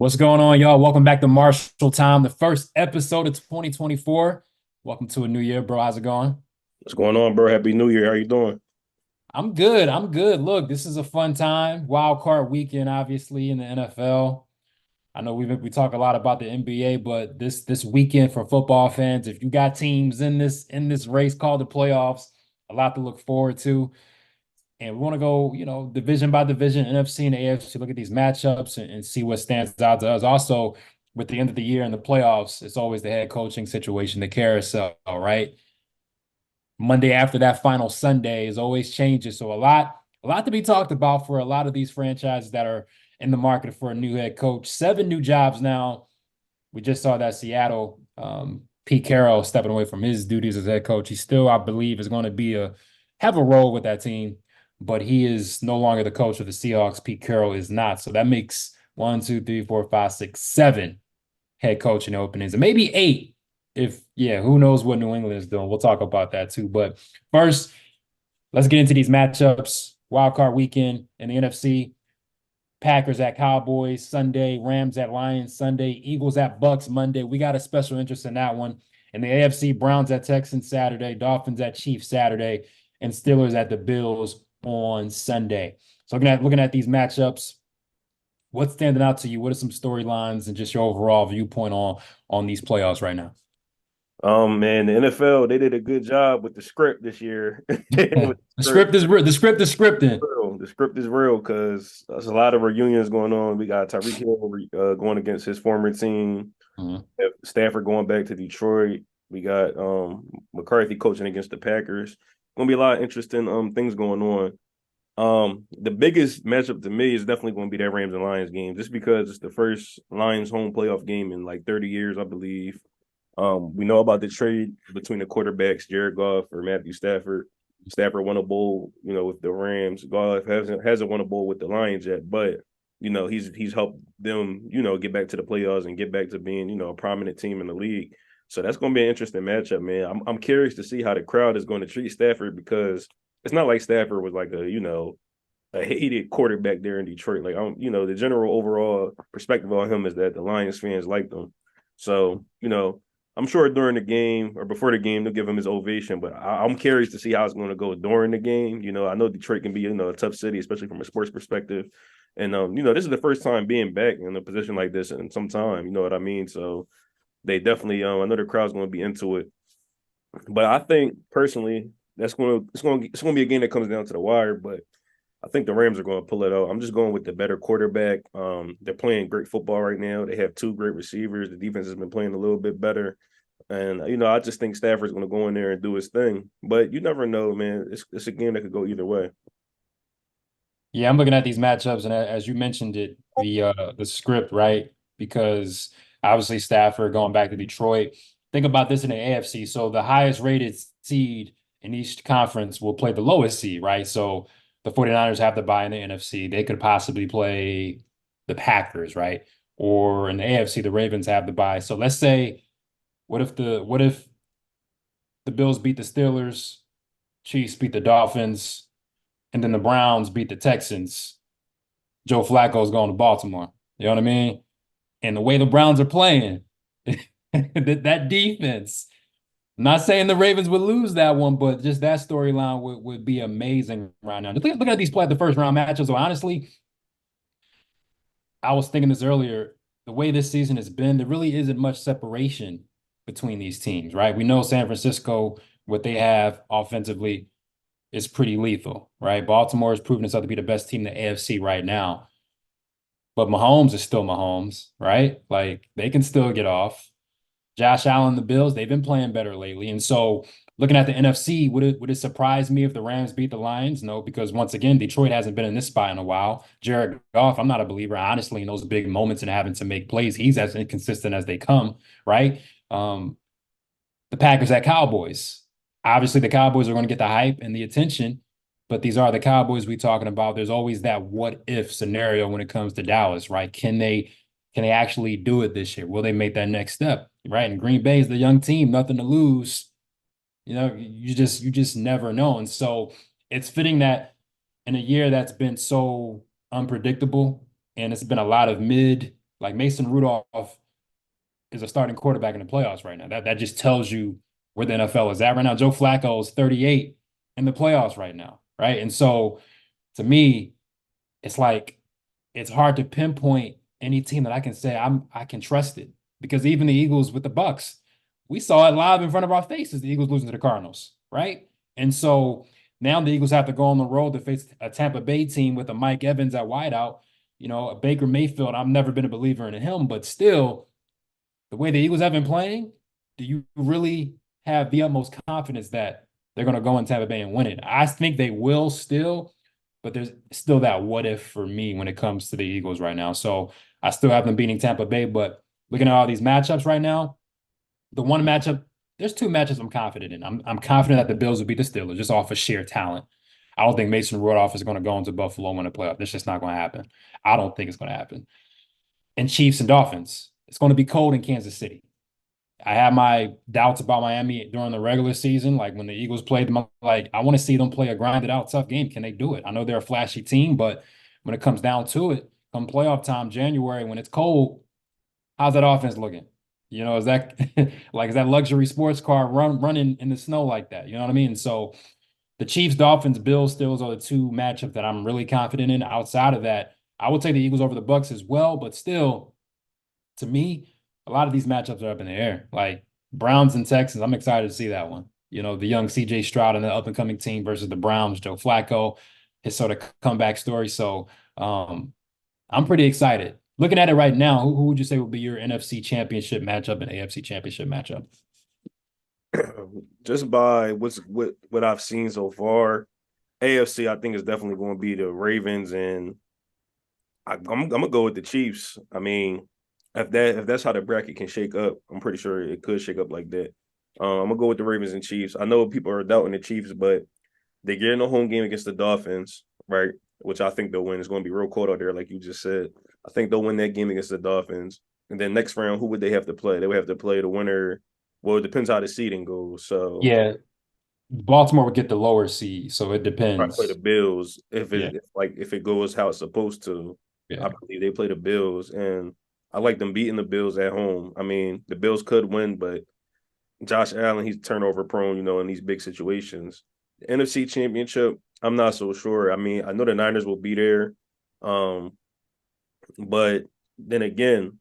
What's going on, y'all? Welcome back to Marshall Time, the first episode of 2024. Welcome to a new year, bro. How's it going? What's going on, bro? Happy New Year. How you doing? I'm good. I'm good. Look, this is a fun time. Wild card weekend, obviously, in the NFL. I know we talk a lot about the NBA, but this weekend for football fans, if you got teams in this race called the playoffs, a lot to look forward to. And we want to go, division by division, NFC and AFC, look at these matchups and see what stands out to us. Also, with the end of the year and the playoffs, it's always the head coaching situation, the carousel, right? Monday after that final Sunday is always changes. So a lot to be talked about for a lot of these franchises that are in the market for a new head coach. 7 new jobs now. We just saw that Seattle, Pete Carroll stepping away from his duties as head coach. He still, I believe, is going to have a role with that team, but he is no longer the coach of the Seahawks. Pete Carroll is not. So that makes one, two, three, four, five, six, seven head coaching openings, and maybe eight. If yeah, who knows what New England is doing? We'll talk about that too. But first, let's get into these matchups. Wild card weekend in the NFC. Packers at Cowboys Sunday, Rams at Lions Sunday, Eagles at Bucks Monday. We got a special interest in that one. In the AFC, Browns at Texans Saturday, Dolphins at Chiefs Saturday, and Steelers at the Bills on Sunday. So looking at these matchups, what's standing out to you? What are some storylines and just your overall viewpoint on these playoffs right now? Man, the NFL, they did a good job with the script this year. The With the script, script is real. The script is scripting. real. The script is real because there's a lot of reunions going on. We got Tyreek Hill going against his former team. Mhm. Stafford going back to Detroit. We got McCarthy coaching against the Packers. Gonna be a lot of interesting things going on. The biggest matchup to me is definitely going to be that Rams and Lions game, just because it's the first Lions home playoff game in like 30 years, I believe. We know about the trade between the quarterbacks, Jared Goff or Matthew Stafford. Stafford won a bowl, with the Rams. Goff hasn't won a bowl with the Lions yet, but he's helped them, get back to the playoffs and get back to being, a prominent team in the league. So that's going to be an interesting matchup, man. I'm curious to see how the crowd is going to treat Stafford because it's not like Stafford was like a hated quarterback there in Detroit. Like the general overall perspective on him is that the Lions fans liked him. So, I'm sure during the game or before the game they'll give him his ovation, but I'm curious to see how it's going to go during the game. I know Detroit can be a tough city, especially from a sports perspective, and this is the first time being back in a position like this in some time. You know what I mean? So they definitely, I know the crowd's going to be into it, but I think personally it's going to be a game that comes down to the wire, but. I think the Rams are going to pull it out. I'm just going with the better quarterback. They're playing great football right now. They have two great receivers. The defense has been playing a little bit better. And I just think Stafford's going to go in there and do his thing. But you never know, man. It's a game that could go either way. Yeah, I'm looking at these matchups, and as you mentioned it, the script, right? Because obviously Stafford going back to Detroit. Think about this in the AFC. So the highest rated seed in each conference will play the lowest seed, right? So the 49ers have to buy in the NFC. They could possibly play the Packers, right? Or in the AFC, the Ravens have to buy. So let's say, what if the Bills beat the Steelers, Chiefs beat the Dolphins, and then the Browns beat the Texans? Joe Flacco's going to Baltimore. You know what I mean? And the way the Browns are playing, that defense. I'm not saying the Ravens would lose that one, but just that storyline would be amazing right now. Look at these the first round matchups. So honestly, I was thinking this earlier. The way this season has been, there really isn't much separation between these teams, right? We know San Francisco, what they have offensively is pretty lethal, right? Baltimore has proven itself to be the best team in the AFC right now. But Mahomes is still Mahomes, right? Like they can still get off. Josh Allen, the Bills, they've been playing better lately. And so looking at the NFC, would it surprise me if the Rams beat the Lions? No, because once again, Detroit hasn't been in this spot in a while. Jared Goff, I'm not a believer, honestly, in those big moments and having to make plays. He's as inconsistent as they come, right? Um, the Packers at Cowboys. Obviously, the Cowboys are going to get the hype and the attention, but these are the Cowboys we're talking about. There's always that what if scenario when it comes to Dallas, right? Can they actually do it this year? Will they make that next step? Right. And Green Bay is the young team, nothing to lose. You just never know. And so it's fitting that in a year that's been so unpredictable and it's been a lot of mid Like Mason Rudolph is a starting quarterback in the playoffs right now. That just tells you where the NFL is at right now. Joe Flacco is 38 in the playoffs right now, right? And so to me, it's like it's hard to pinpoint any team that I can say I can trust it because even the Eagles with the Bucks, we saw it live in front of our faces. The Eagles losing to the Cardinals, right? And so now the Eagles have to go on the road to face a Tampa Bay team with a Mike Evans at wideout. A Baker Mayfield. I've never been a believer in him, but still, the way the Eagles have been playing, do you really have the utmost confidence that they're going to go in Tampa Bay and win it? I think they will still, but there's still that what if for me when it comes to the Eagles right now. So I still have them beating Tampa Bay, but looking at all these matchups right now, the one matchup, there's two matchups I'm confident in. I'm confident that the Bills will beat the Steelers just off of sheer talent. I don't think Mason Rudolph is going to go into Buffalo and win a playoff. That's just not going to happen. I don't think it's going to happen. And Chiefs and Dolphins, it's going to be cold in Kansas City. I had my doubts about Miami during the regular season. Like when the Eagles played them, I'm like, I want to see them play a grinded out, tough game. Can they do it? I know they're a flashy team, but when it comes down to it, come playoff time, January, when it's cold, how's that offense looking? Is that like is that luxury sports car running in the snow like that? You know what I mean? So the Chiefs, Dolphins, Bills, Steelers are the two matchups that I'm really confident in. Outside of that, I would take the Eagles over the Bucks as well, but still to me, a lot of these matchups are up in the air. Like Browns and Texans, I'm excited to see that one. The young CJ Stroud and the up and coming team versus the Browns, Joe Flacco, his sort of comeback story. So I'm pretty excited. Looking at it right now, who would you say would be your NFC championship matchup and AFC championship matchup? Just by what I've seen so far, AFC I think is definitely going to be the Ravens, and I'm gonna go with the Chiefs. I mean, if that's how the bracket can shake up, I'm pretty sure it could shake up like that. I'm gonna go with the Ravens and Chiefs. I know people are doubting the Chiefs, but they get in a home game against the Dolphins, right? Which I think they'll win. It's going to be real cold out there, like you just said. I think they'll win that game against the Dolphins. And then next round, who would they have to play? They would have to play the winner. Well, it depends how the seeding goes. So Yeah, Baltimore would get the lower seed, so it probably play the depends. Bills Yeah, if it goes how it's supposed to. I yeah. believe they play the Bills, and I like them beating the Bills at home. I mean, the Bills could win, but Josh Allen, he's turnover prone, in these big situations. The NFC Championship, I'm not so sure. I mean, I know the Niners will be there, um, but then again,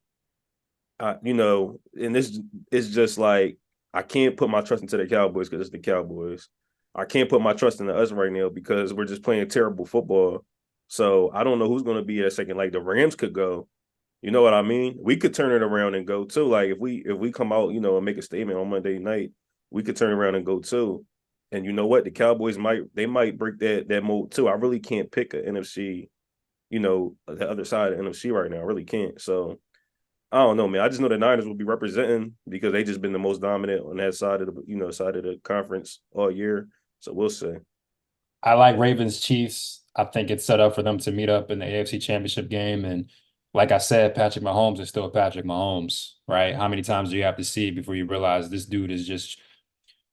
and this is just like I can't put my trust into the Cowboys because it's the Cowboys. I can't put my trust into us right now because we're just playing terrible football. So I don't know who's going to be at second. Like the Rams could go. You know what I mean? We could turn it around and go too. Like if we come out, and make a statement on Monday night, we could turn around and go too. And you know what? The Cowboys might break that mold too. I really can't pick a NFC, the other side of NFC right now. I really can't. So I don't know, man. I just know the Niners will be representing because they just been the most dominant on that side of the conference all year. So we'll see. I like Ravens Chiefs. I think it's set up for them to meet up in the AFC Championship game. And like I said, Patrick Mahomes is still Patrick Mahomes, right? How many times do you have to see before you realize this dude is just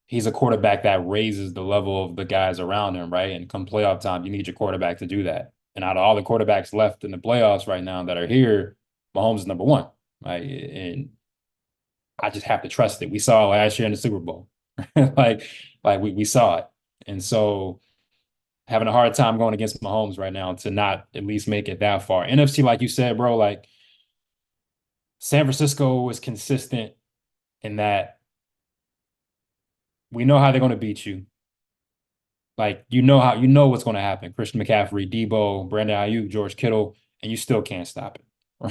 he's a quarterback that raises the level of the guys around him, right? And come playoff time, you need your quarterback to do that. And out of all the quarterbacks left in the playoffs right now that are here, Mahomes is number one, right? And I just have to trust it. We saw it last year in the Super Bowl, like we saw it, and so having a hard time going against Mahomes right now to not at least make it that far. NFC, like you said, bro, like San Francisco was consistent in that we know how they're going to beat you. Like you know what's going to happen. Christian McCaffrey, Debo, Brandon Ayuk, George Kittle, and you still can't stop it,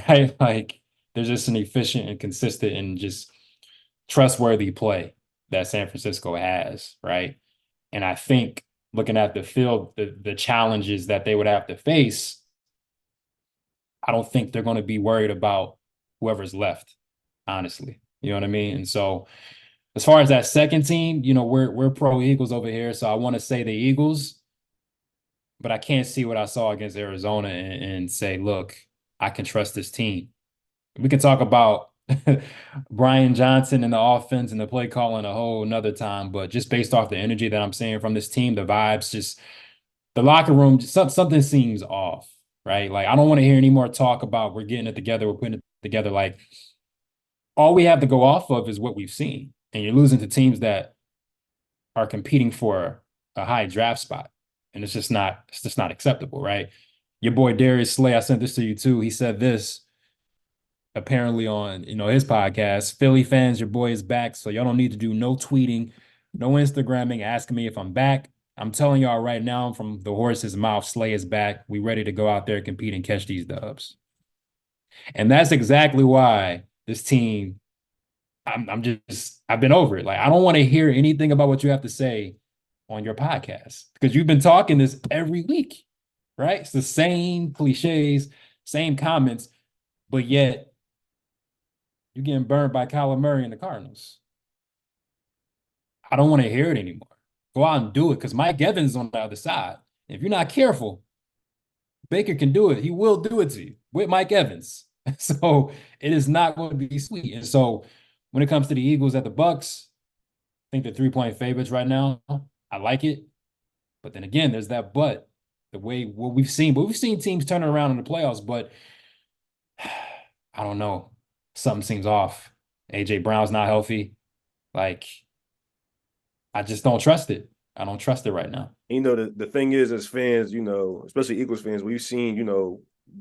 right? Like there's just an efficient and consistent and just trustworthy play that San Francisco has, right? And I think looking at the field, the challenges that they would have to face, I don't think they're going to be worried about whoever's left, honestly. You know what I mean? And so as far as that second team, we're pro Eagles over here. So I want to say the Eagles, but I can't see what I saw against Arizona and say, look, I can trust this team. We can talk about Brian Johnson and the offense and the play calling a whole another time, but just based off the energy that I'm seeing from this team, the vibes, just the locker room, something seems off, right? Like I don't want to hear any more talk about we're getting it together, we're putting it together. Like all we have to go off of is what we've seen, and you're losing to teams that are competing for a high draft spot, and it's just not acceptable, right? Your boy Darius Slay, I sent this to you too. He said this apparently on his podcast. Philly fans, your boy is back, so y'all don't need to do no tweeting, no Instagramming, asking me if I'm back. I'm telling y'all right now, from the horse's mouth, Slay is back. We ready to go out there, compete, and catch these dubs. And that's exactly why this team, I've been over it. Like, I don't want to hear anything about what you have to say on your podcast because you've been talking this every week, right? It's the same cliches, same comments, but yet you're getting burned by Kyler Murray and the Cardinals. I don't want to hear it anymore. Go out and do it because Mike Evans is on the other side. If you're not careful, Baker can do it. He will do it to you with Mike Evans. So it is not going to be sweet. And so when it comes to the Eagles at the Bucks, I think they're 3-point favorites right now. I like it. But then again, there's that but. The way what we've seen teams turn around in the playoffs, but I don't know. Something seems off. AJ Brown's not healthy. Like, I just don't trust it. I don't trust it right now. The thing is, as fans, especially Eagles fans, we've seen,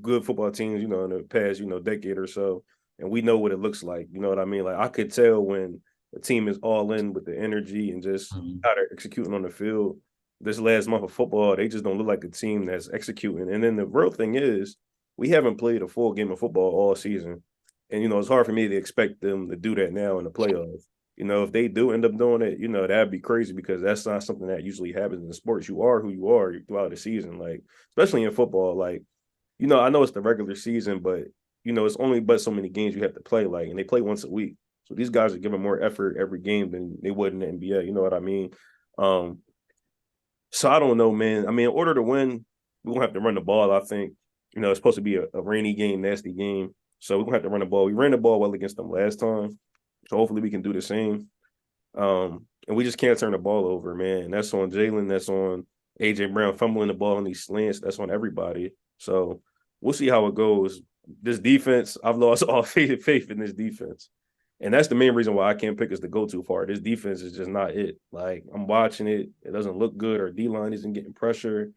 good football teams, in the past, decade or so, and we know what it looks like. You know what I mean? Like I could tell when a team is all in with the energy and just Mhm. how they're executing on the field. This last month of football, they just don't look like a team that's executing. And then the real thing is, we haven't played a full game of football all season, and it's hard for me to expect them to do that now in the playoffs. If they do end up doing it, that'd be crazy because that's not something that usually happens in sports. You are who you are throughout the season, like especially in football. Like, I know it's the regular season, but it's only but so many games you have to play, like, and they play once a week. So these guys are giving more effort every game than they would in the NBA. You know what I mean? Um, so I don't know, man. I mean, in order to win, we're gonna have to run the ball, I think. It's supposed to be a rainy game, nasty game. So we're gonna have to run the ball. We ran the ball well against them last time. So hopefully we can do the same. And we just can't turn the ball over, man. That's on Jalen. That's on AJ Brown fumbling the ball on these slants. That's on everybody. So we'll see how it goes. This defense, I've lost all faith in this defense. And that's the main reason why I can't pick us to go too far. This defense is just not it. Like I'm watching it. It doesn't look good. Our D line isn't getting pressure.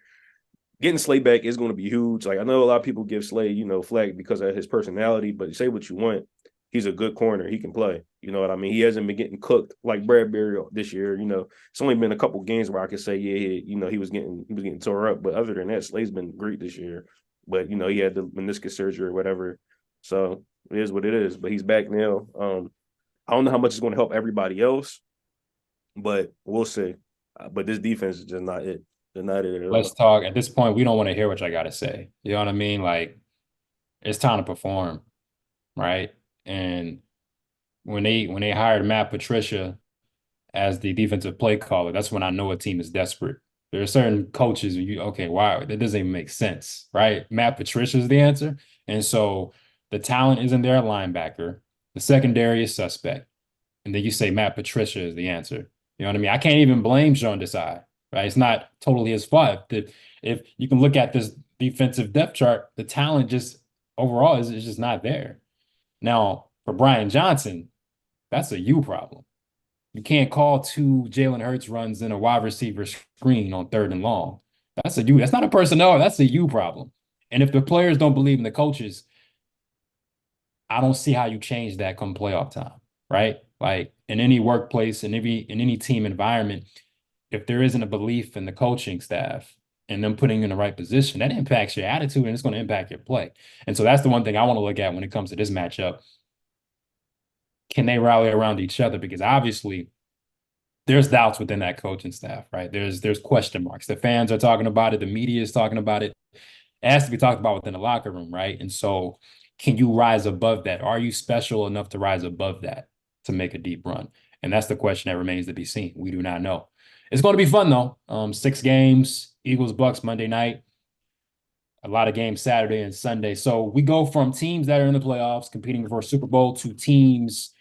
Getting Slay back is going to be huge. Like I know a lot of people give Slay, flag because of his personality, but say what you want, he's a good corner. He can play. You know what I mean? He hasn't been getting cooked like Bradbury this year. It's only been a couple games where I could say, yeah, he was getting tore up. But other than that, Slay's been great this year. But he had the meniscus surgery or whatever. So it is what it is. But he's back now. I don't know how much it's going to help everybody else, but we'll see. But this defense is just not it. They're not it at Let's all. talk. At this point, we don't want to hear what I got to say. You know what I mean? Like, it's time to perform, right? And when they hired Matt Patricia as the defensive play caller, that's when I know a team is desperate. There are certain coaches okay, wow, that doesn't even make sense, right? Matt Patricia is the answer. And so the talent isn't there, linebacker. The secondary is suspect. And then you say Matt Patricia is the answer. You know what I mean? I can't even blame Sean Desai, right? It's not totally his fault. If you can look at this defensive depth chart, the talent just overall is just not there. Now, for Brian Johnson, that's a you problem. You can't call two Jalen Hurts runs in a wide receiver screen on 3rd and long. That's a you. That's not a personnel. That's a you problem. And if the players don't believe in the coaches, I don't see how you change that come playoff time, right? Like in any workplace, in any team environment, if there isn't a belief in the coaching staff and them putting you in the right position, that impacts your attitude and it's going to impact your play. And so that's the one thing I want to look at when it comes to this matchup. Can they rally around each other? Because obviously there's doubts within that coaching staff, right? There's question marks. The fans are talking about it, the media is talking about it. It has to be talked about within the locker room, right? And so can you rise above that? Are you special enough to rise above that to make a deep run? And that's the question that remains to be seen. We do not know. It's going to be fun though. 6 games, Eagles, Bucks Monday night, a lot of games Saturday and Sunday. So we go from teams that are in the playoffs competing for a Super Bowl to teams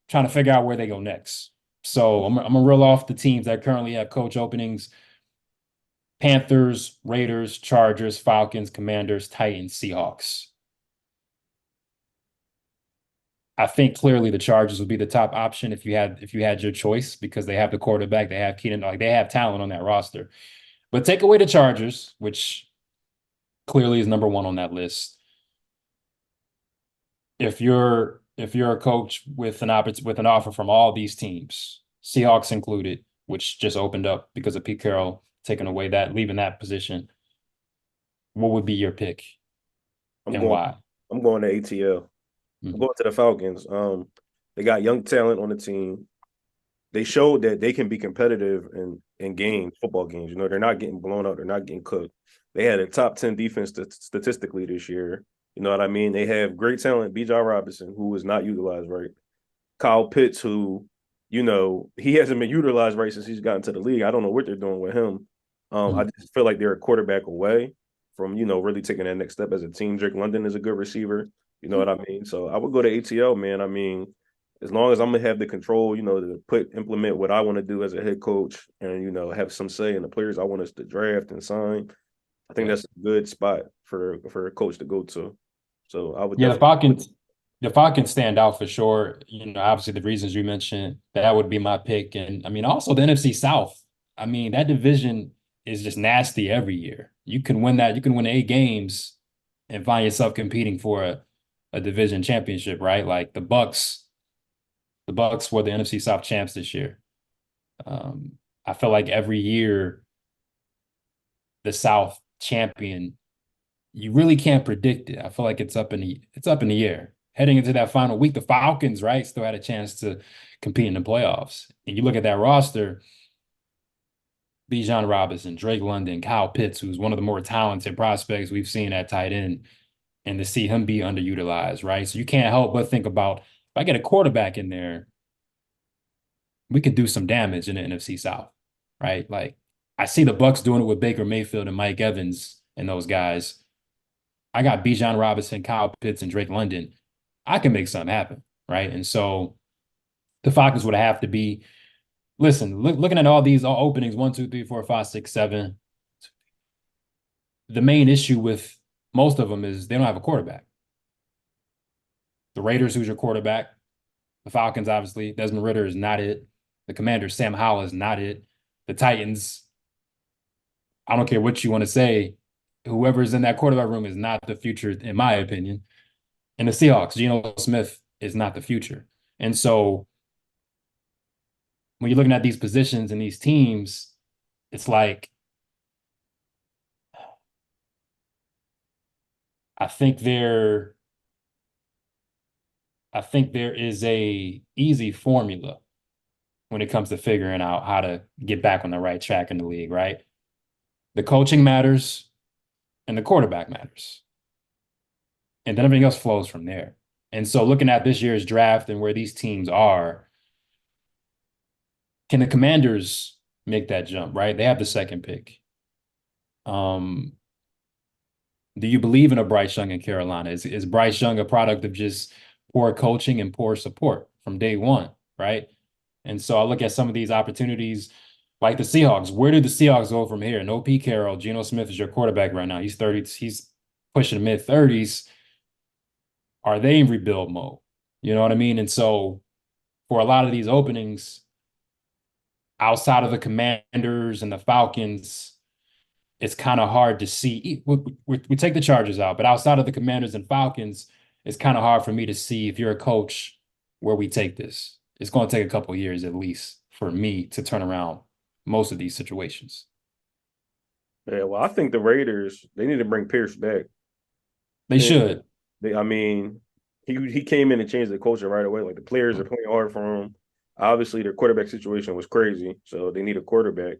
trying to figure out where they go next. So I'm gonna reel off the teams that currently have coach openings: Panthers, Raiders, Chargers, Falcons, Commanders, Titans, Seahawks. I think clearly the Chargers would be the top option if you had your choice because they have the quarterback, they have Keenan, like they have talent on that roster. But take away the Chargers, which clearly is number one on that list. If you're a coach with an offer from all these teams, Seahawks included, which just opened up because of Pete Carroll taking away that leaving that position, what would be your pick I'm and going. why? I'm going to ATL. I'm Mhm. going to the Falcons. They got young talent on the team. They showed that they can be competitive in games, football games. You know, they're not getting blown out. They're not getting cooked. They had a top 10 defense statistically this year. You know what I mean? They have great talent. Bijan Robinson, who was not utilized right. Kyle Pitts, who, you know, he hasn't been utilized right since he's gotten to the league. I don't know what they're doing with him. I Mhm. just feel like they're a quarterback away from, you know, really taking that next step as a team. Drake London is a good receiver. You know what I mean? So I would go to ATL, man. I mean, as long as I'm gonna have the control, you know, to implement what I want to do as a head coach and, you know, have some say in the players I want us to draft and sign, I think Yeah. that's a good spot for a coach to go to. So I would Yeah, definitely the Falcons stand out for sure. You know, obviously the reasons you mentioned, that would be my pick. And I mean, also the NFC South. I mean, that division is just nasty every year. You can win 8 games and find yourself competing for a division championship, right? Like the Bucks were the NFC South champs this year. Um, I feel like every year the South champion, you really can't predict it. I feel like it's up in the air. Heading into that final week, the Falcons, right, still had a chance to compete in the playoffs. And you look at that roster, Bijan Robinson, Drake London, Kyle Pitts, who's one of the more talented prospects we've seen at tight end, and to see him be underutilized, right? So you can't help but think about if I get a quarterback in there, we could do some damage in the NFC South, right? Like I see the Bucks doing it with Baker Mayfield and Mike Evans and those guys. I got Bijan Robinson, Kyle Pitts, and Drake London. I can make something happen, right? And so the Falcons would have to be. Listen, looking at all these all openings, 1, 2, 3, 4, 5, 6, 7. The main issue with most of them is they don't have a quarterback. The Raiders, who's your quarterback? The Falcons, obviously, Desmond Ritter is not it. The Commanders, Sam Howell is not it. The Titans, I don't care what you want to say, whoever's in that quarterback room is not the future, in my opinion. And the Seahawks, Geno Smith is not the future. And so when you're looking at these positions and these teams, it's like I think there I think there is a easy formula when it comes to figuring out how to get back on the right track in the league, right? The coaching matters and the quarterback matters. And then everything else flows from there. And so looking at this year's draft and where these teams are, can the Commanders make that jump, right? They have the second pick. Um, do you believe in a Bryce Young in Carolina? Is Bryce Young a product of just poor coaching and poor support from day one, right? And so I look at some of these opportunities like the Seahawks. Where do the Seahawks go from here? No Pete Carroll. Geno Smith is your quarterback right now. He's 30, he's pushing mid 30s. Are they in rebuild mode? You know what I mean? And so for a lot of these openings, outside of the Commanders and the Falcons, it's kind of hard to see. We take the Chargers out, but outside of the Commanders and Falcons, it's kind of hard for me to see if you're a coach where we take this. It's going to take a couple of years at least for me to turn around most of these situations. yeah, well, I think the Raiders, they need to bring Pierce back. They And should. I mean, he came in and changed the culture right away. Like the players are playing hard for him. Obviously, their quarterback situation was crazy, so they need a quarterback.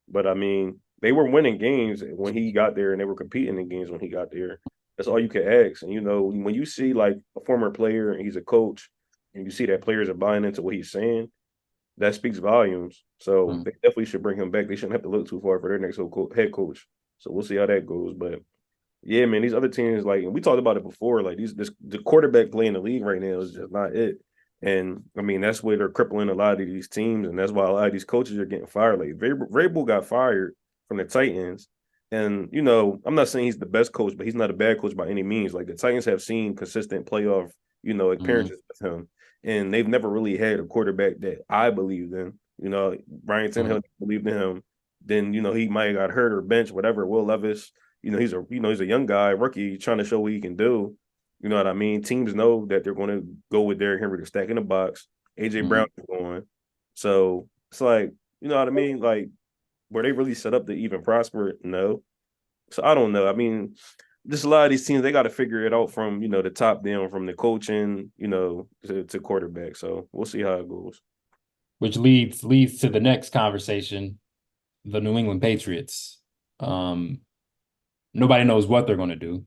But I mean, they were winning games when he got there, and they were competing in games when he got there. That's all you could ask. And you know, when you see like a former player and he's a coach, and you see that players are buying into what he's saying, that speaks volumes. So Mm. they definitely should bring him back. They shouldn't have to look too far for their next head coach. So we'll see how that goes. But yeah, man, these other teams, like, and we talked about it before, like the quarterback play in the league right now is just not it. And I mean, that's where they're crippling a lot of these teams, and that's why a lot of these coaches are getting fired. Like Vrabel got fired from the Titans, and you know, I'm not saying he's the best coach, but he's not a bad coach by any means. Like the Titans have seen consistent playoff Mhm. appearances with him. And they've never really had a quarterback that I believed in. Brian Tannehill Mhm. believed in him. Then, he might have got hurt or bench, whatever. Will Levis, he's a young guy, rookie, trying to show what he can do. You know what I mean? Teams know that they're going to go with Derrick Henry to stack in the box. AJ Brown Mhm. is going. So it's like, you know what I mean? Like, were they really set up to even prosper? No. So I don't know. I mean, just a lot of these teams, they got to figure it out from, the top down, from the coaching, to quarterback. So we'll see how it goes. Which leads to the next conversation, the New England Patriots. Um, Nobody knows what they're going to do.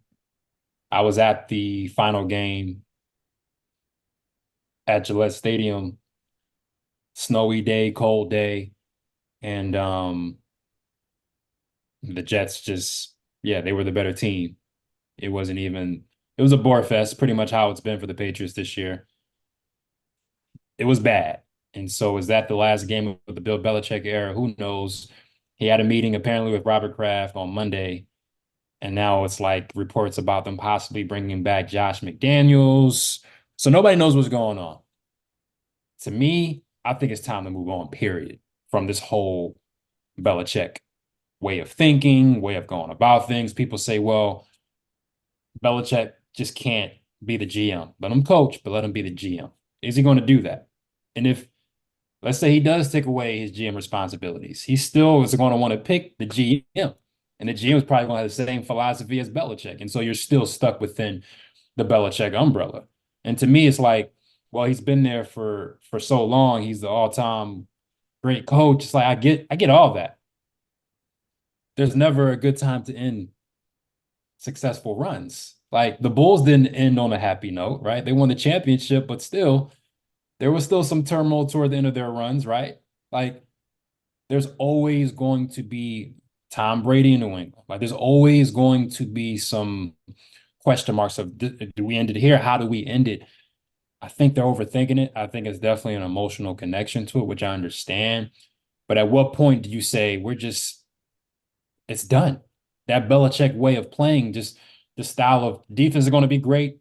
I was at the final game at Gillette Stadium, snowy day, cold day, and the Jets just, yeah, they were the better team. It wasn't even, it was a bore fest, pretty much how it's been for the Patriots this year. It was bad. And so is that the last game of the Bill Belichick era? Who knows? He had a meeting apparently with Robert Kraft on Monday, and now it's like reports about them possibly bringing back Josh McDaniels. So nobody knows what's going on. To me, I think it's time to move on, period, from this whole Belichick way of thinking, way of going about things. People say, well, Belichick just can't be the GM. Let him coach, but let him be the GM. Is he going to do that? And if, let's say he does take away his GM responsibilities, he still is going to want to pick the GM. And the GM is probably going to have the same philosophy as Belichick. And so you're still stuck within the Belichick umbrella. And to me, it's like, well, he's been there for so long. He's the all-time great coach. It's like I get all that. There's never a good time to end successful runs. Like the Bulls didn't end on a happy note, right? They won the championship, but still, there was still some turmoil toward the end of their runs, right? Like there's always going to be Tom Brady in New England. Like there's always going to be some question marks of do we end it here? How do we end it? I think they're overthinking it. I think it's definitely an emotional connection to it, which I understand. But at what point do you say we're just it's done? That Belichick way of playing, just the style of defense is going to be great.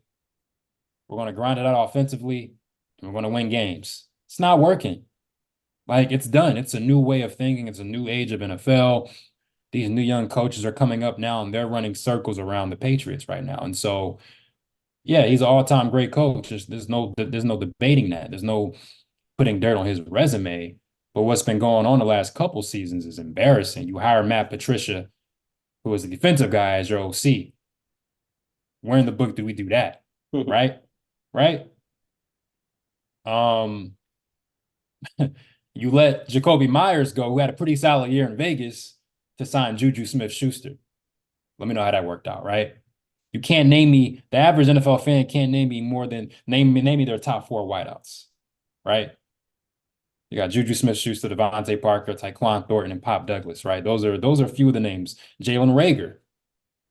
We're going to grind it out offensively, and we're going to win games. It's not working. Like it's done. It's a new way of thinking. It's a new age of NFL. These new young coaches are coming up now, and they're running circles around the Patriots right now. And so, yeah, he's an all-time great coach. There's no debating that. There's no putting dirt on his resume. But what's been going on the last couple seasons is embarrassing. You hire Matt Patricia, who was the defensive guy, as your OC. Where in the book do we do that? Right? Right? Um, you let Jacoby Myers go, who had a pretty solid year in Vegas, to sign Juju Smith-Schuster. Let me know how that worked out, right? You can't name me, the average NFL fan can't name me more than name me their top four wideouts, right? You got Juju Smith-Schuster, Devontae Parker, Tyquan Thornton, and Pop Douglas, right? Those are a few of the names. Jalen Reagor,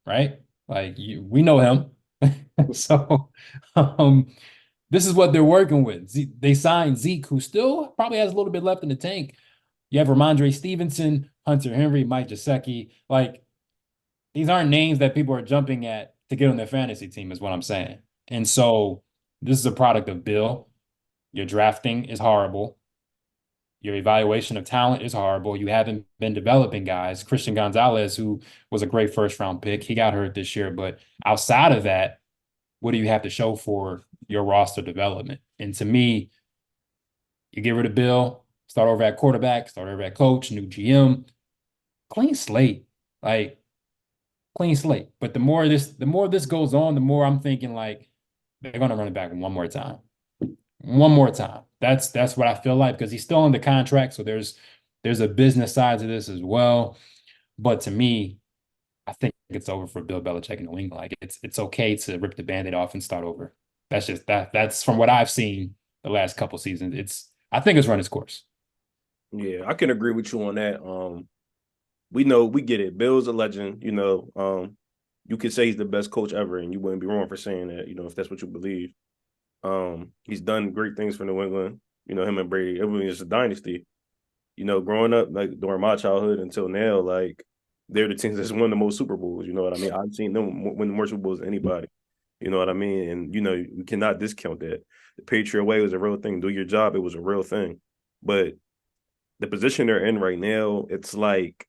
right? Like we know him. So this is what they're working with. They signed Zeke, who still probably has a little bit left in the tank. You have Ramondre Stevenson, Hunter Henry, Mike Gesicki. Like these aren't names that people are jumping at to get on their fantasy team, is what I'm saying. And so this is a product of Bill. Your drafting is horrible. Your evaluation of talent is horrible. You haven't been developing guys. Christian Gonzalez, who was a great first round pick, he got hurt this year. But outside of that, what do you have to show for your roster development? And to me, you get rid of Bill, start over at quarterback, start over at coach, new GM, clean slate. Like clean slate. But the more this goes on, the more I'm thinking like they're gonna run it back one more time. One more time. That's what I feel like because he's still under contract. So there's a business side to this as well. But to me, I think it's over for Bill Belichick in New England. Like it's okay to rip the band-aid off and start over. That's just that's from what I've seen the last couple seasons. I think it's run its course. Yeah, I can agree with you on that. We know we get it. Bill's a legend. You could say he's the best coach ever, and you wouldn't be wrong for saying that. If that's what you believe. He's done great things for New England. Him and Brady. It was just a dynasty. Growing up like during my childhood until now, like they're the teams that's won the most Super Bowls. You know what I mean? I've seen them win more Super Bowls than anybody. You know what I mean? And we cannot discount that. The Patriot way was a real thing. Do your job, it was a real thing. But the position they're in right now, it's like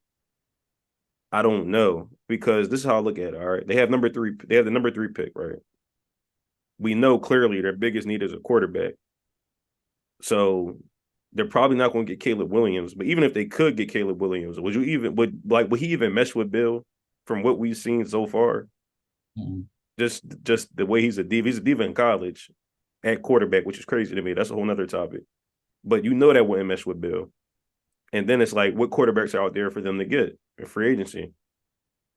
I don't know because this is how I look at it. All right, they have number three. They have the number three pick, right? We know clearly their biggest need is a quarterback. So they're probably not going to get Caleb Williams. But even if they could get Caleb Williams, would he even mesh with Bill from what we've seen so far? Mhm. Just the way he's a diva. He's a diva in college at quarterback, which is crazy to me. That's a whole nother topic. But that wouldn't mesh with Bill. And then it's like, what quarterbacks are out there for them to get in free agency?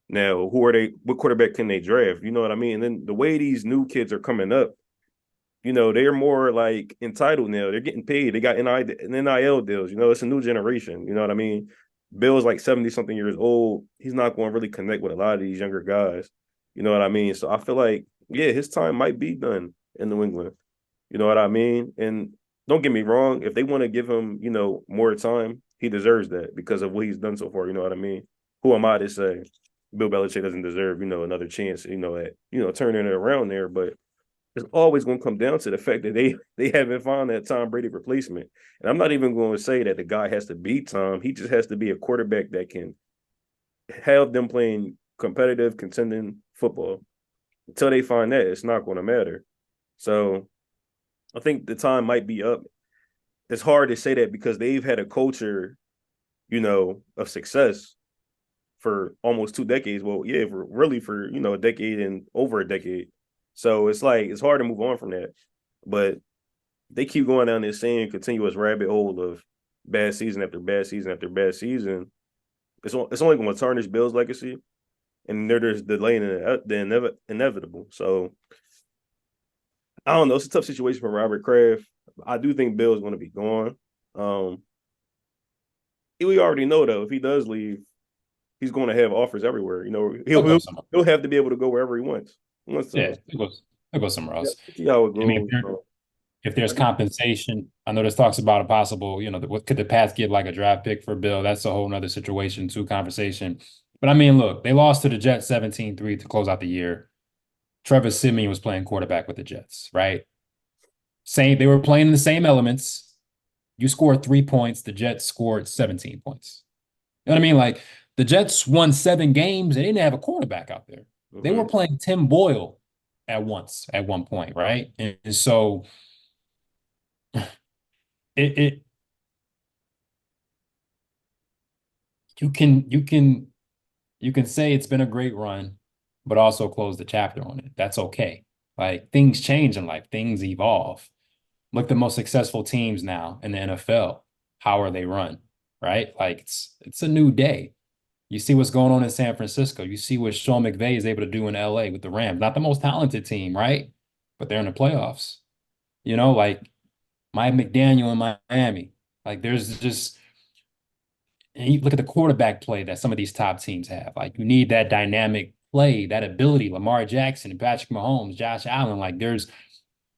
Now, who are they? What quarterback can they draft? You know what I mean? And then the way these new kids are coming up, they're more like entitled now. They're getting paid. They got NIL deals. It's a new generation. You know what I mean? Bill's like 70 something years old. He's not going to really connect with a lot of these younger guys. You know what I mean? So I feel like, yeah, his time might be done in New England. You know what I mean? And don't get me wrong, if they want to give him, more time, he deserves that because of what he's done so far. You know what I mean? Who am I to say Bill Belichick doesn't deserve, another chance, at turning it around there? But it's always going to come down to the fact that they haven't found that Tom Brady replacement. And I'm not even going to say that the guy has to beat Tom. He just has to be a quarterback that can have them playing competitive, contending football. Until they find that, it's not going to matter. So I think the time might be up. It's hard to say that because they've had a culture, of success for almost 2 decades. Well, yeah, for a decade and over a decade. So it's like it's hard to move on from that. But they keep going down this same continuous rabbit hole of bad season after bad season after bad season. It's only going to tarnish Bill's legacy, and they're just delaying the inevitable. So I don't know. It's a tough situation for Robert Kraft. I do think Bill is going to be gone. Um, we already know though if he does leave, he's going to have offers everywhere. He'll He'll go he'll, somewhere. he'll have to be able to go wherever he wants. Yeah, he'll go somewhere Yeah, else. see how it I mean, goes. if there's I just, compensation, I know there's talks about a possible, what could the Pats give like a draft pick for Bill? That's a whole nother situation, too, conversation. But I mean, look, they lost to the Jets 17-3 to close out the year. Trevor Siemian was playing quarterback with the Jets, right? They were playing in the same elements. You scored 3 points, the Jets scored 17 points. You know what I mean? Like the Jets won 7 games. They didn't have a quarterback out there. They were mhm. playing Tim Boyle at one point, right? And so it you can say it's been a great run, but also close the chapter on it. That's okay. Like things change in life, things evolve. Look at the most successful teams now in the NFL. How are they run? Right? Like it's a new day. You see what's going on in San Francisco. You see what Sean McVay is able to do in LA with the Rams. Not the most talented team, right? But they're in the playoffs. Like Mike McDaniel in Miami. Like there's just and you look at the quarterback play that some of these top teams have. Like you need that dynamic play, that ability. Lamar Jackson, Patrick Mahomes, Josh Allen. Like there's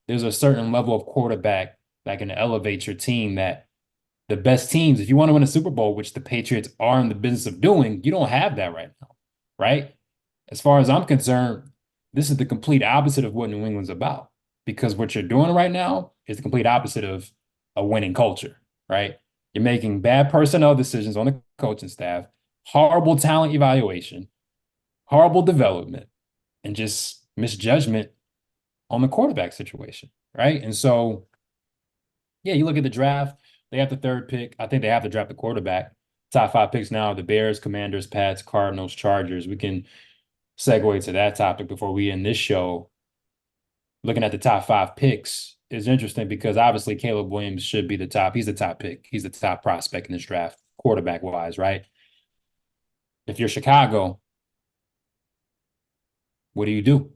a certain level of quarterback that can elevate your team that the best teams, if you want to win a Super Bowl, which the Patriots are in the business of doing, you don't have that right now, right? As far as I'm concerned, this is the complete opposite of what New England's about. Because what you're doing right now is the complete opposite of a winning culture, right? You're making bad personnel decisions on the coaching staff, horrible talent evaluation, horrible development, and just misjudgment on the quarterback situation, right? And so, yeah, you look at the draft, they have the third pick. I think they have to draft the quarterback. Top five picks now: the Bears, Commanders, Pats, Cardinals, Chargers. We can segue to that topic before we end this show. Looking at the top five picks is interesting because obviously Caleb Williams should be the top. He's the top pick. He's the top prospect in this draft, quarterback wise, right? If you're Chicago, what do you do?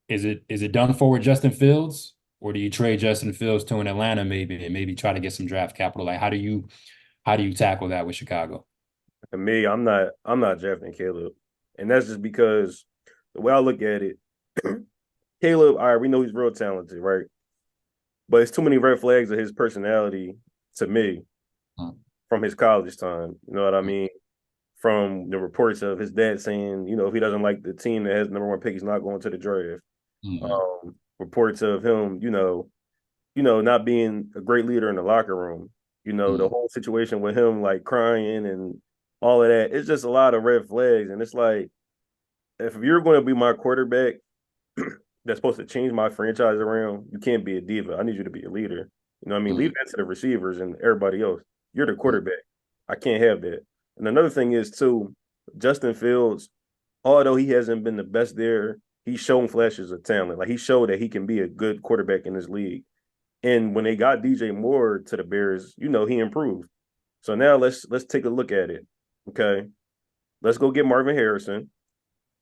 Is it done for with Justin Fields, or do you trade Justin Fields to an Atlanta maybe and maybe try to get some draft capital? Like how do you tackle that with Chicago? And me, I'm not drafting Caleb, and that's just because the way I look at it, Caleb, all right, we know he's real talented, right? But it's too many red flags of his personality to me Mm, from his college time. You know what I mean? From the reports of his dad saying, if he doesn't like the team that has the number one pick, he's not going to the draft. Mhm. Reports of him, not being a great leader in the locker room. The Mhm. whole situation with him like crying and all of that. It's just a lot of red flags. And it's like, if you're going to be my quarterback that's supposed to change my franchise around, you can't be a diva. I need you to be a leader. You know what I mean? Leave Mhm. that to the receivers and everybody else. You're the Mhm. quarterback. I can't have that. And another thing is too, Justin Fields, although he hasn't been the best there, he's shown flashes of talent. Like he showed that he can be a good quarterback in this league. And when they got DJ Moore to the Bears, he improved. So now let's take a look at it. Okay. Let's go get Marvin Harrison.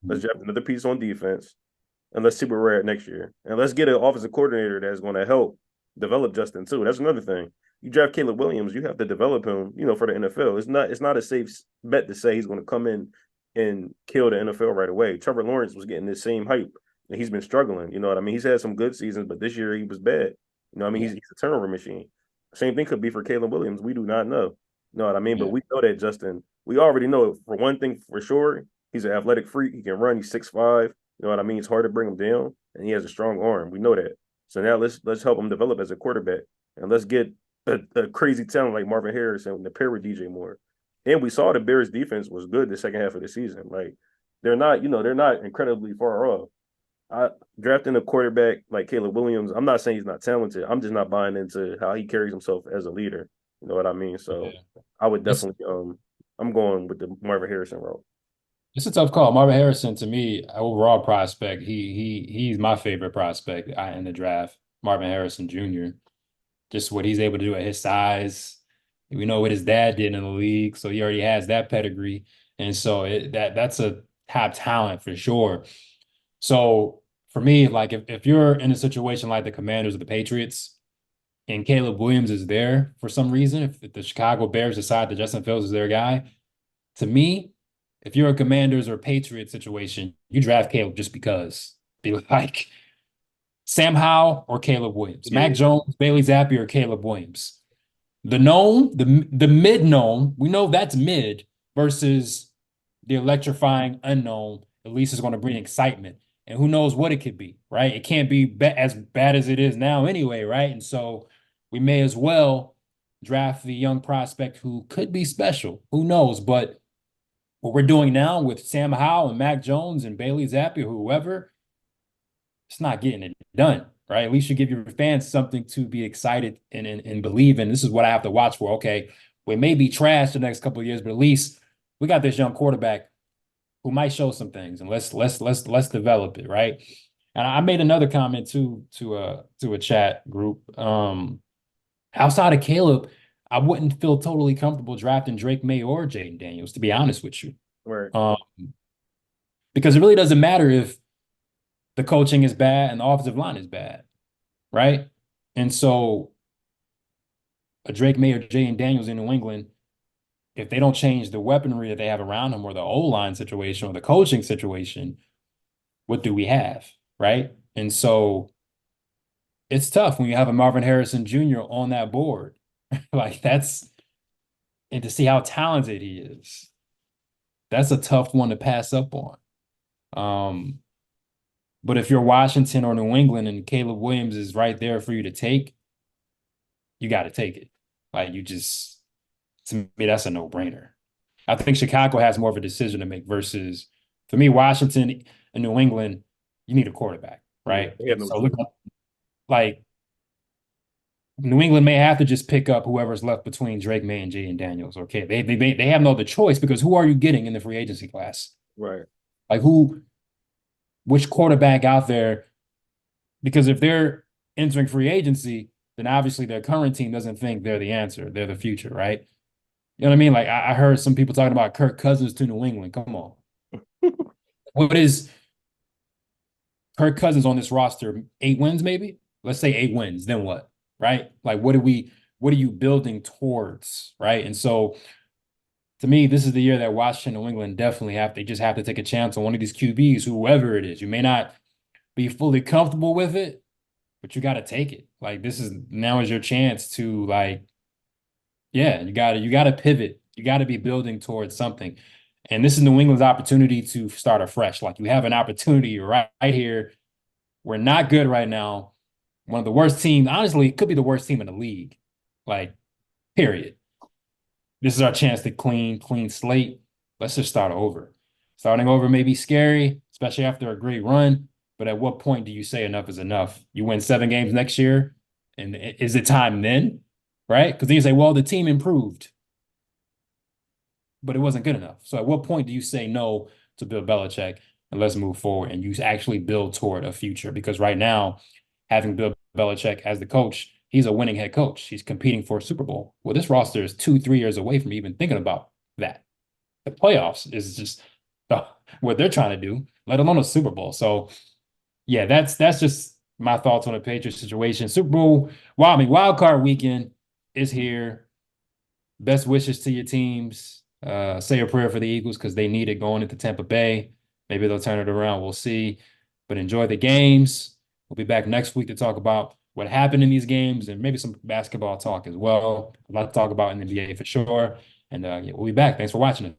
Let's Mhm. draft another piece on defense. And let's see where we're at next year. And let's get an offensive coordinator that's going to help develop Justin too. That's another thing. You draft Caleb Williams, you have to develop him, for the NFL. It's not a safe bet to say he's going to come in and kill the NFL right away. Trevor Lawrence was getting this same hype, and he's been struggling. You know what I mean? He's had some good seasons, but this year he was bad. You know what I mean? Yeah. He's a turnover machine. Same thing could be for Caleb Williams. We do not know. You know what I mean? But Yeah. we know that Justin, we already know for one thing for sure, he's an athletic freak. He can run. He's 6'5". You know what I mean? It's hard to bring him down, and he has a strong arm. We know that. So now let's help him develop as a quarterback, and let's get a crazy talent like Marvin Harrison to pair with DJ Moore. And we saw the Bears defense was good the second half of the season. Like they're not incredibly far off. I drafting a quarterback like Caleb Williams. I'm not saying he's not talented. I'm just not buying into how he carries himself as a leader. You know what I mean? So Yeah. I would It's definitely I'm going with the Marvin Harrison route. it's a tough call. Marvin Harrison, to me, overall prospect, he's my favorite prospect in the draft. Marvin Harrison Jr. Just what he's able to do at his size. We know what his dad did in the league, so he already has that pedigree, and so that's a top talent for sure. So for me, like if you're in a situation like the Commanders or the Patriots, and Caleb Williams is there for some reason, if the Chicago Bears decide that Justin Fields is their guy, to me, if you're a Commanders or Patriots situation, you draft Caleb just because. Be like Sam Howell or Caleb Williams, Mac Yeah, Jones, Bailey Zappi or Caleb Williams. The known, the mid known, we know that's mid versus the electrifying unknown. At least is going to bring excitement, and who knows what it could be, right? It can't be as bad as it is now anyway, right? And so we may as well draft the young prospect who could be special. Who knows? But what we're doing now with Sam Howell and Mac Jones and Bailey Zappi or whoever, it's not getting it done, right? At least you give your fans something to be excited and believe in. This is what I have to watch for. Okay, we may be trash the next couple of years, but at least we got this young quarterback who might show some things, and let's develop it, right? And I made another comment too to a chat group. Outside of Caleb, I wouldn't feel totally comfortable drafting Drake May or Jaden Daniels, to be honest with you. right. Um, because it really doesn't matter if the coaching is bad and the offensive line is bad, right? And so a Drake May or Jaden Daniels in New England, if they don't change the weaponry that they have around them or the O-line situation or the coaching situation, what do we have, right? And so it's tough when you have a Marvin Harrison Jr. on that board. Like that's and to see how talented he is. That's a tough one to pass up on. Um, but if you're Washington or New England and Caleb Williams is right there for you to take, you got to take it. Like you just, to me, that's a no-brainer. I think Chicago has more of a decision to make versus, for me, Washington and New England, you need a quarterback, Yeah, right? they have And no so look, choice. like New England may have to just pick up whoever's left between Drake May and Jaden Daniels. Okay, they have no other choice because who are you getting in the free agency class? Right. Like which quarterback out there? Because if they're entering free agency, then obviously their current team doesn't think they're the answer. They're the future, right? You know what I mean? Like I heard some people talking about Kirk Cousins to New England. Come on. What is Kirk Cousins on this roster? 8 wins, maybe? Let's say 8 wins. Then what? Right? Like what are you building towards? Right. And so to me, this is the year that Washington, New England definitely they just have to take a chance on one of these QBs, whoever it is. You may not be fully comfortable with it, but you got to take it. Like this is now is your chance to like, yeah, you got to pivot. You got to be building towards something. And this is New England's opportunity to start afresh. Like you have an opportunity right here We're not good right now. One of the worst teams, honestly, it could be the worst team in the league. Like, period. This is our chance to clean slate. Let's just start over. Starting over may be scary, especially after a great run. But at what point do you say enough is enough? You win 7 games next year, and is it time then? Right? Because then you say, well, the team improved, but it wasn't good enough. So at what point do you say no to Bill Belichick and let's move forward and you actually build toward a future? Because right now, having Bill Belichick as the coach, he's a winning head coach. He's competing for a Super Bowl. Well, this roster is 2, 3 years away from even thinking about that. The playoffs is just what they're trying to do, let alone a Super Bowl. So yeah, that's just my thoughts on the Patriots situation. Super Bowl, wow, I mean, wild card weekend is here. Best wishes to your teams. Say a prayer for the Eagles because they need it going into Tampa Bay. Maybe they'll turn it around. We'll see. But enjoy the games. We'll be back next week to talk about what happened in these games and maybe some basketball talk as well. A lot to talk about in the NBA for sure. And yeah, we'll be back. Thanks for watching it.